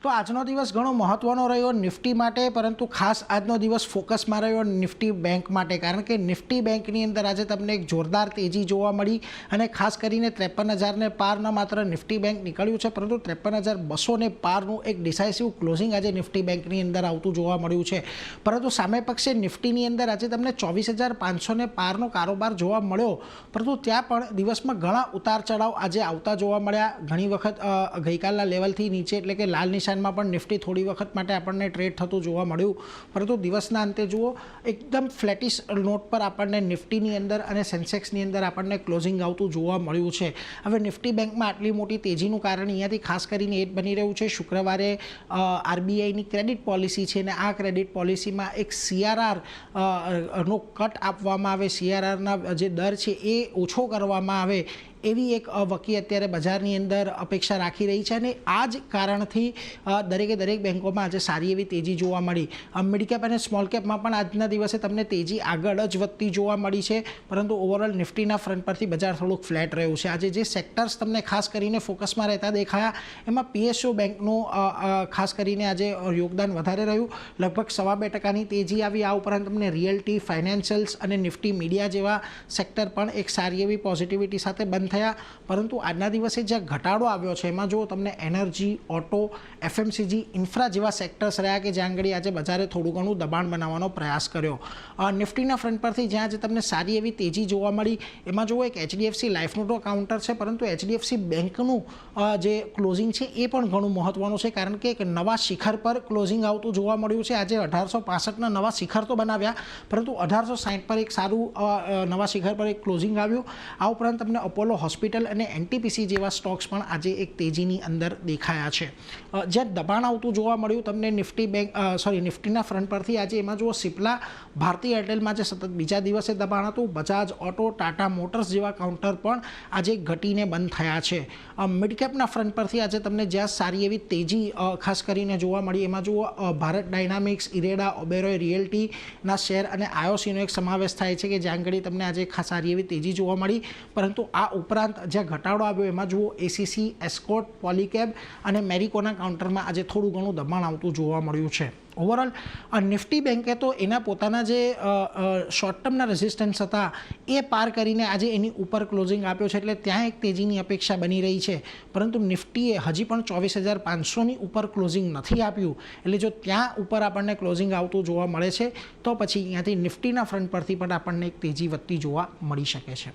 તો આજનો દિવસ ઘણો મહત્વનો રહ્યો નિફ્ટી માટે, પરંતુ ખાસ આજનો દિવસ ફોકસમાં રહ્યો નિફ્ટી બેંક માટે, કારણ કે નિફ્ટી બેંકની અંદર આજે તમને એક જોરદાર તેજી જોવા મળી અને ખાસ કરીને 53,000ને પાર ન માત્ર નિફ્ટી બેંક નીકળ્યું છે, પરંતુ 53,200ને પારનું એક ડિસાઇસિવ ક્લોઝિંગ આજે નિફ્ટી બેંકની અંદર આવતું જોવા મળ્યું છે. પરંતુ સામે પક્ષે નિફ્ટીની અંદર આજે તમને 24,500ને પારનો કારોબાર જોવા મળ્યો, પરંતુ ત્યાં પણ દિવસમાં ઘણા ઉતાર ચઢાવ આજે આવતા જોવા મળ્યા. ઘણી વખત ગઈકાલના લેવલથી નીચે એટલે કે લાલ નિશાનમાં પણ નિફ્ટી થોડી વખત માટે આપણને ટ્રેડ થતું જોવા મળ્યું, પરંતુ દિવસના અંતે જુઓ એકદમ ફ્લેટિશ નોટ પર આપણને નિફ્ટીની અંદર અને સેન્સેક્સની અંદર આપણને ક્લોઝિંગ આવતું જોવા મળ્યું છે. હવે નિફ્ટી બેંકમાં આટલી મોટી તેજીનું કારણ અહીંયાથી ખાસ કરીને એ જ બની રહ્યું છે. શુક્રવારે આરબીઆઈની ક્રેડિટ પોલિસી છે અને આ ક્રેડિટ પોલિસીમાં એક CRR નો કટ આપવામાં આવે, CRRના જે દર છે એ ઓછો કરવામાં આવે એવી એક વકી અત્યારે બજારની અંદર અપેક્ષા રાખી રહી છે અને આ જ કારણથી દરેક બેંકોમાં આજે સારી એવી તેજી જોવા મળી. મિડ કેપ અને સ્મોલ કેપમાં પણ આજના દિવસે તમને તેજી આગળ જ વધતી જોવા મળી છે, પરંતુ ઓવરઓલ નિફ્ટીના ફ્રન્ટ પરથી બજાર થોડુંક ફ્લેટ રહ્યું છે. આજે જે સેક્ટર્સ તમને ખાસ કરીને ફોકસમાં રહેતા દેખાયા એમાં PSU બેંકનું ખાસ કરીને આજે યોગદાન વધારે રહ્યું, લગભગ 2.25% તેજી આવી. આ ઉપરાંત તમને રિયલ્ટી, ફાઇનાન્શિયલ્સ અને નિફ્ટી મીડિયા જેવા સેક્ટર પણ એક સારી એવી પોઝિટિવિટી સાથે બંધ થયા. પરંતુ આજના દિવસે જે ઘટાડો આવ્યો છે એમાં જો તમને એનર્જી, ઓટો, FMCG, ઇન્ફ્રા જેવા સેક્ટર્સ રહ્યા કે જ્યાં આગળ આજે બજારે થોડું ઘણું દબાણ બનાવવાનો પ્રયાસ કર્યો. નિફ્ટીના ફ્રન્ટ પરથી જ્યાં આજે તમને સારી એવી તેજી જોવા મળી એમાં જુઓ એક HDFC લાઈફનું તો કાઉન્ટર છે, પરંતુ HDFC બેંકનું જે ક્લોઝિંગ છે એ પણ ઘણું મહત્વનું છે, કારણ કે એક નવા શિખર પર ક્લોઝિંગ આવતું જોવા મળ્યું છે. આજે 1865ના નવા શિખર તો બનાવ્યા, પરંતુ 1860 પર એક સારું નવા શિખર પર એક ક્લોઝિંગ આવ્યું. આ ઉપરાંત તમને અપોલો હોસ્પિટલ અને NTPC જેવા સ્ટોક્સ પણ આજે એક તેજીની અંદર દેખાયા છે. જ્યાં દબાણ આવતું જોવા મળ્યું તમને નિફ્ટીના ફ્રન્ટ પરથી આજે એમાં જુઓ સિપ્લા, ભારતી એરટેલમાં જે સતત બીજા દિવસે દબાણ હતું, બજાજ ઓટો, ટાટા મોટર્સ જેવા કાઉન્ટર પણ આજે ઘટીને બંધ થયા છે. મિડકેપના ફ્રન્ટ પરથી આજે તમને જ્યાં સારી એવી તેજી ખાસ કરીને જોવા મળી એમાં જુઓ ભારત ડાયનામિક્સ, ઇરેડા, ઓબેરોય રિયલ્ટીના શેર અને IOCનો એક સમાવેશ થાય છે કે જ્યાં આગળ તમને આજે ખાસ સારી એવી તેજી જોવા મળી. પરંતુ આ ઉપરાંત જ્યાં ઘટાડો આવ્યો એમાં જુઓ ACC, એસ્કોટ, પોલીકેબ અને મેરિકોના કાઉન્ટરમાં આજે થોડું ઘણું દબાણ આવતું જોવા મળ્યું છે. ઓવરઓલ નિફ્ટી બેંકે તો એના પોતાના જે શોર્ટ ટર્મના રેઝિસ્ટન્સ હતા એ પાર કરીને આજે એની ઉપર ક્લોઝિંગ આપ્યો છે, એટલે ત્યાં એક તેજીની અપેક્ષા બની રહી છે. પરંતુ નિફ્ટીએ હજી પણ 24,500ની ઉપર ક્લોઝિંગ નથી આપ્યું, એટલે જો ત્યાં ઉપર આપણને ક્લોઝિંગ આવતું જોવા મળે છે તો પછી અહીંયાથી નિફ્ટીના ફ્રન્ટ પરથી પણ આપણને એક તેજી વધતી જોવા મળી શકે છે.